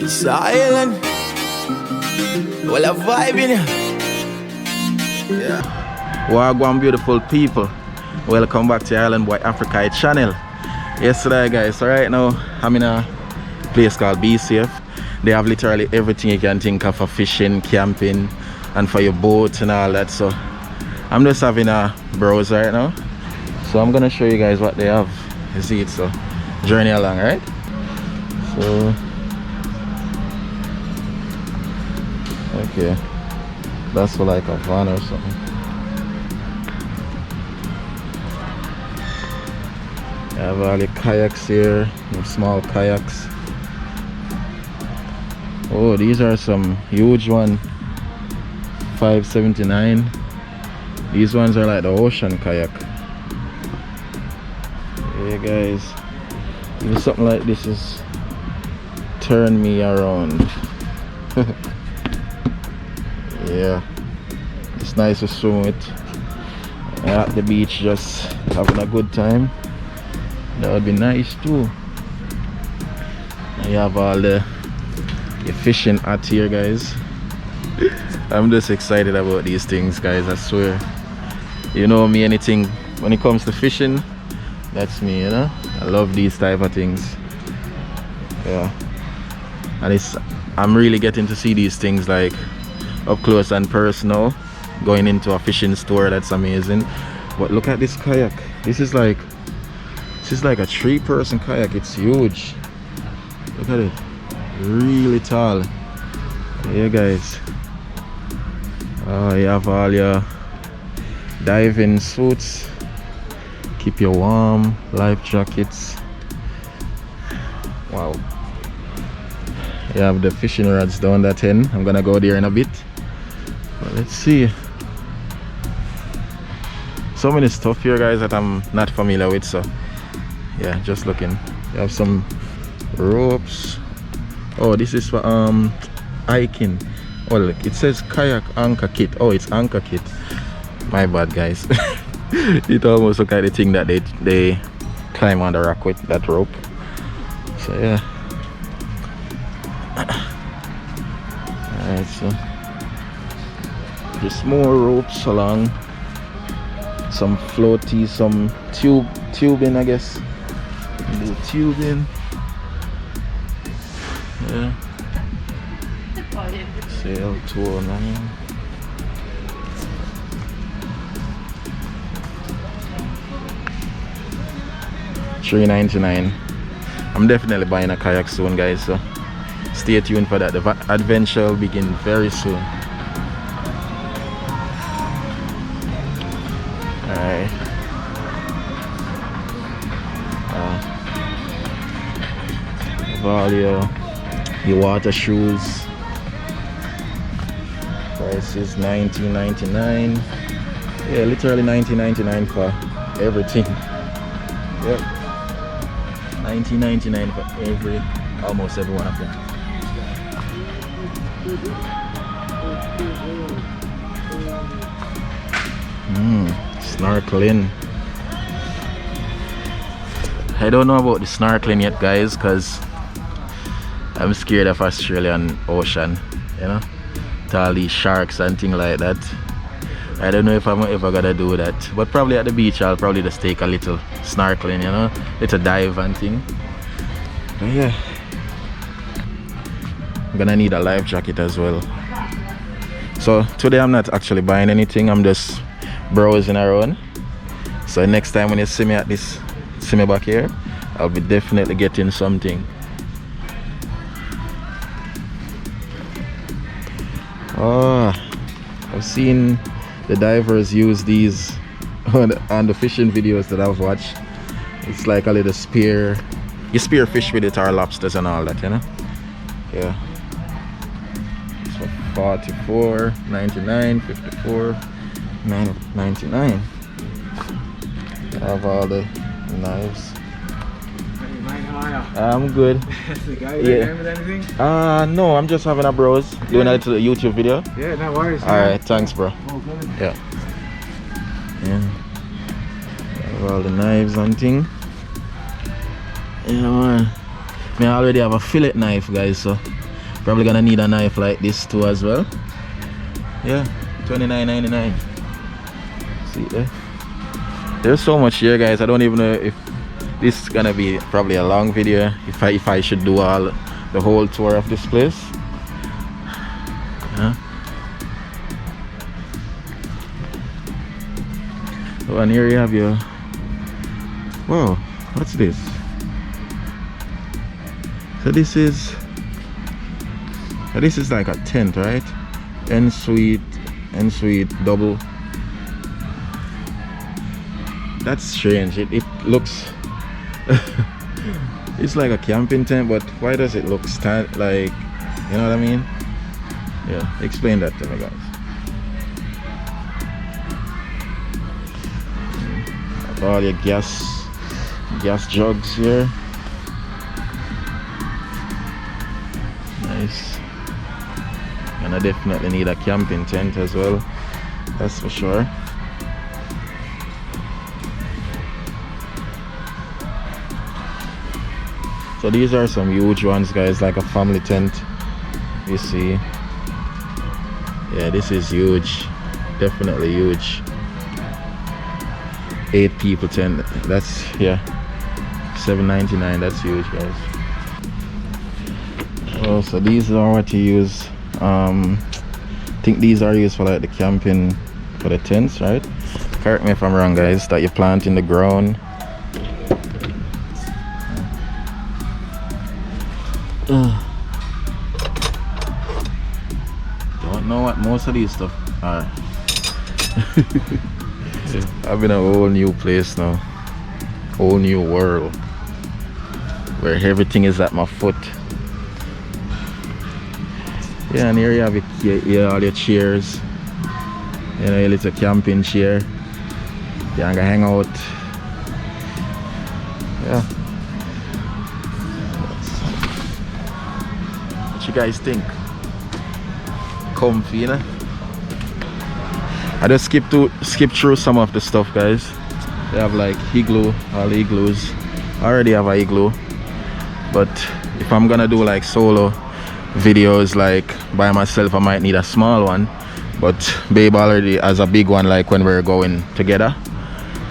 It's island. Well, a vibe in here. Yeah. Wagwan beautiful people. Welcome back to Island Boy Africa channel. Yesterday guys, so right now I'm in a place called BCF. They have literally everything you can think of for fishing, camping, and for your boat and all that. So I'm just having a browse right now. So I'm gonna show you guys what they have. You see it, so journey along, right? So okay, that's for like a van or something. I have all the kayaks here, the small kayaks. Oh, these are some huge one, $5.79. These ones are like the ocean kayak. Hey guys, even something like this is turn me around. Yeah, it's nice to swim with. At the beach just having a good time. That would be nice too. You have all the fishing out here guys. I'm just excited about these things guys, I swear. You know me, anything when it comes to fishing, that's me, you know. I love these type of things. Yeah, and I'm really getting to see these things like up close and personal. Going into a fishing store, that's amazing. But look at this kayak. This is like a 3-person kayak. It's huge. Look at it, really tall. Yeah guys, you have all your diving suits, keep you warm, life jackets. Wow. You have the fishing rods down that end. I'm gonna go there in a bit, but let's see. So many stuff here guys that I'm not familiar with, so yeah, just looking. You have some ropes. Oh, this is for hiking. Oh look, it says kayak anchor kit. Oh, it's anchor kit. My bad guys. It almost looks like the thing that they climb on the rock with, that rope. So yeah. Alright, so just more ropes along, some floaties, some tubing, I guess. Do tubing. Yeah. Sail 209. $3.99. I'm definitely buying a kayak soon guys, so stay tuned for that. The adventure will begin very soon. Alright. All your water shoes. Price is $19.99. Yeah, literally $19.99 for everything. Yep, $19.99 for almost every one of them. Snorkeling. I don't know about the snorkeling yet guys, because I'm scared of Australian ocean, you know, to all these sharks and things like that. I don't know if I'm ever gonna do that, but probably at the beach I'll probably just take a little snorkeling, you know, little dive and thing. But yeah, I'm gonna need a life jacket as well. So today I'm not actually buying anything, I'm just browsing around. So next time when you see me back here, I'll be definitely getting something. Oh, I've seen the divers use these on the fishing videos that I've watched. It's like a little spear. You spear fish with it, or lobsters and all that, you know. Yeah. So $44.99, $54.99. I have all the knives. I'm good. Yeah. No, I'm just having a browse, doing a little YouTube video. Yeah, no worries. Alright, thanks bro. Oh, good. Yeah. Yeah. Have all the knives and thing. Yeah, man. I already have a fillet knife, guys, so probably gonna need a knife like this too as well. Yeah, $29.99. See there? There's so much here, guys. I don't even know if this is gonna be probably a long video, if I should do the whole tour of this place. Yeah. Oh, and here you have your, whoa, what's this? So this is like a tent, right? En suite double. That's strange. It looks it's like a camping tent, but why does it look like, you know what I mean? Yeah, explain that to me, guys. All your gas jugs here. Nice. And I definitely need a camping tent as well, that's for sure. So these are some huge ones, guys, like a family tent. You see, yeah, this is huge, definitely huge. 8 people tent. That's, yeah, $7.99. That's huge, guys. Oh, so these are what you use. I think these are used for like the camping, for the tents, right? Correct me if I'm wrong, guys. That you plant in the ground. Don't know what most of these stuff are. I'm in a whole new place now, whole new world where everything is at my foot. Yeah, and here you have all your chairs, you know, your little camping chair. You can hang out. Yeah. What you guys think? Comfy, you know? I just skip through some of the stuff, guys. They have like igloo, all igloos. I already have an igloo, but if I'm gonna do like solo videos like by myself, I might need a small one, but babe already has a big one, like when we're going together,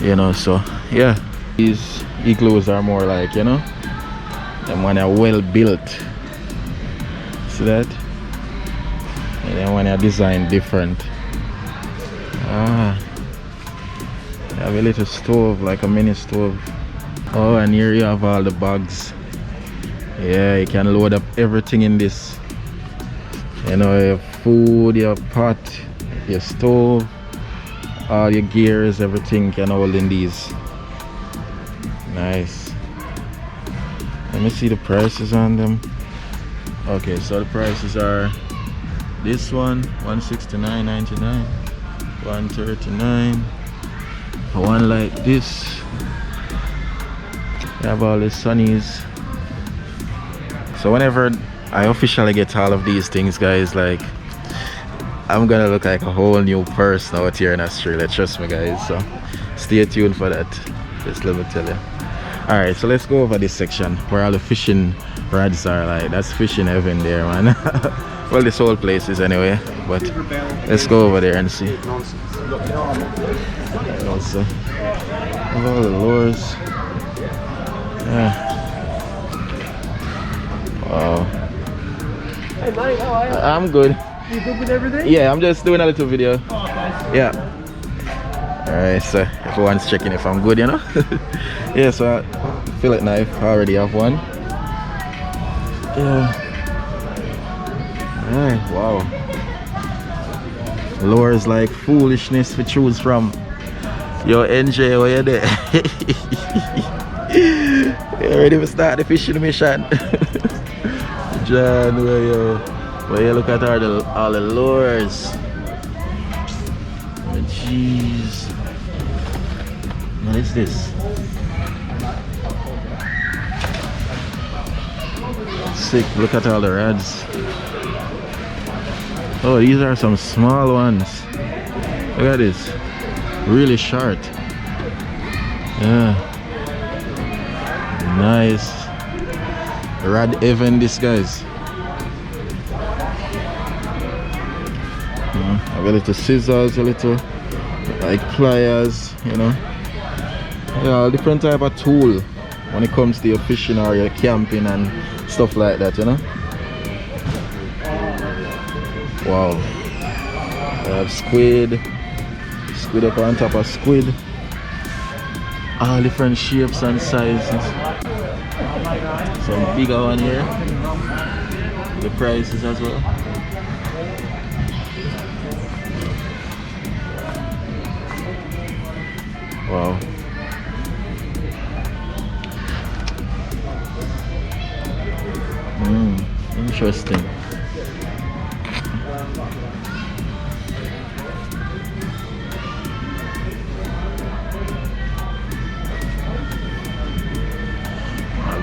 you know. So yeah, these igloos are more like, you know, and when they're well built, see that, and then when they're designed different. I have a little stove, like a mini stove. Oh, and here you have all the bags. Yeah, you can load up everything in this. You know, your food, your pot, your stove, all your gears, everything can hold in these. Nice. Let me see the prices on them. Okay, so the prices are this one $169.99, $139. One like this. You have all the sunnies. So whenever I officially get all of these things, guys, like, I'm gonna look like a whole new person out here in Australia, trust me, guys. So stay tuned for that, just let me tell you. All right, so let's go over this section where all the fishing rods are. Like, that's fishing heaven there, man. Well, this whole place is anyway, but let's go over there and see. Also, all the lures. Yeah. Wow. Hey mate, how are you? I'm good. You good with everything? Yeah, I'm just doing a little video. Oh, okay. Yeah. Alright, so everyone's checking if I'm good, you know. Yeah, so fillet knife, I already have one. Yeah. Alright, wow. Lures like foolishness to choose from. Yo, NJ, where you there? You ready to start the fishing mission? John, where you look at all the lures. Oh, jeez. What is this? Sick, look at all the rods. Oh, these are some small ones. Look at this. Really short. Yeah. Nice. Rod Evan, this guys. Have a little scissors, a little like pliers, you know. Yeah, different type of tool when it comes to your fishing or your camping and stuff like that, you know. Wow. I have squid up on top of squid. All different shapes and sizes. Some bigger one here. The prices as well. Wow. Interesting.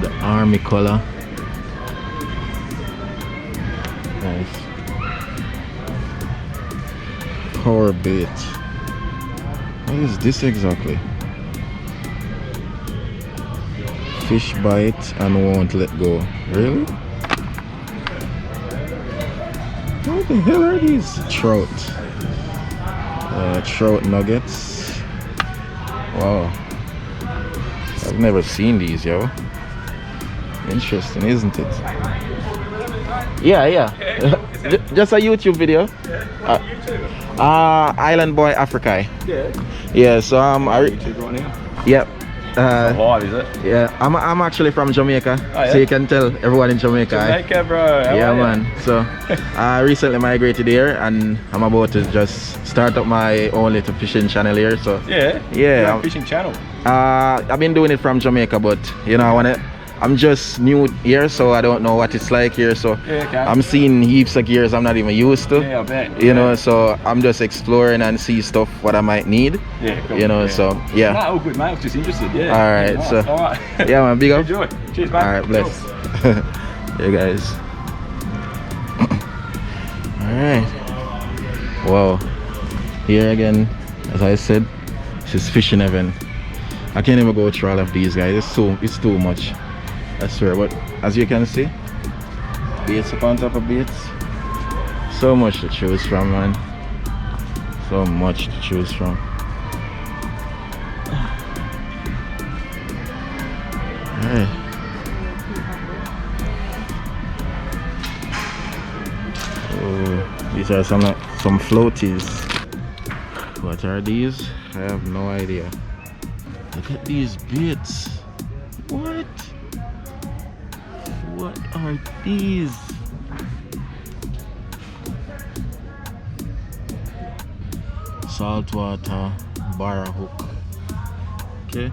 The army color. Nice. Power bait. What is this exactly? Fish bite and won't let go. Really? What the hell are these? Trout. Trout nuggets. Wow. I've never seen these, yo. Interesting, isn't it? Yeah. Just a YouTube video. Island Boy Africa. Yeah, so YouTube right now. Yep. Live, is it? Yeah, I'm actually from Jamaica, Oh, yeah? so you can tell everyone in Jamaica. Jamaica, bro. How Yeah, are ya? man. So I recently migrated here, and I'm about to just start up my own little fishing channel here. So Yeah. Yeah, You're on I'm- fishing channel. I've been doing it from Jamaica, but you know, I'm just new here, so I don't know what it's like here. So Yeah, okay. I'm seeing heaps of gears I'm not even used to. Yeah, I bet. You know, so I'm just exploring and see stuff what I might need. Yeah, cool. You know, so yeah. No, all good, mate. I was just interested. Yeah. All right, Nice. so all right. yeah, man, big up. Enjoy. Cheers, mate. All right, bless. Yeah, guys. All right. Wow. Here again, as I said, this is fishing heaven. I can't even go through all of these guys. It's too much. I swear. But as you can see, baits upon top of baits. So much to choose from, man. So much to choose from. Alright. Oh, these are some floaties. What are these? I have no idea. Look at these baits. What? What are these? Saltwater barra hook. Okay.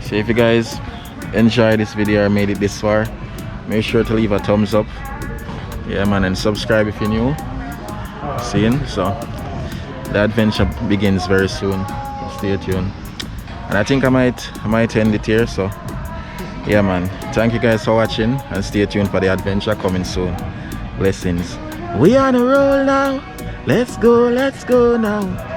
So if you guys enjoyed this video or made it this far, make sure to leave a thumbs up. Yeah, man, and subscribe if you're new. Seeing, so the adventure begins very soon. Stay tuned. And I think I might end it here. So yeah, man, thank you guys for watching, and stay tuned for the adventure coming soon. Blessings. We on a roll now. Let's go now.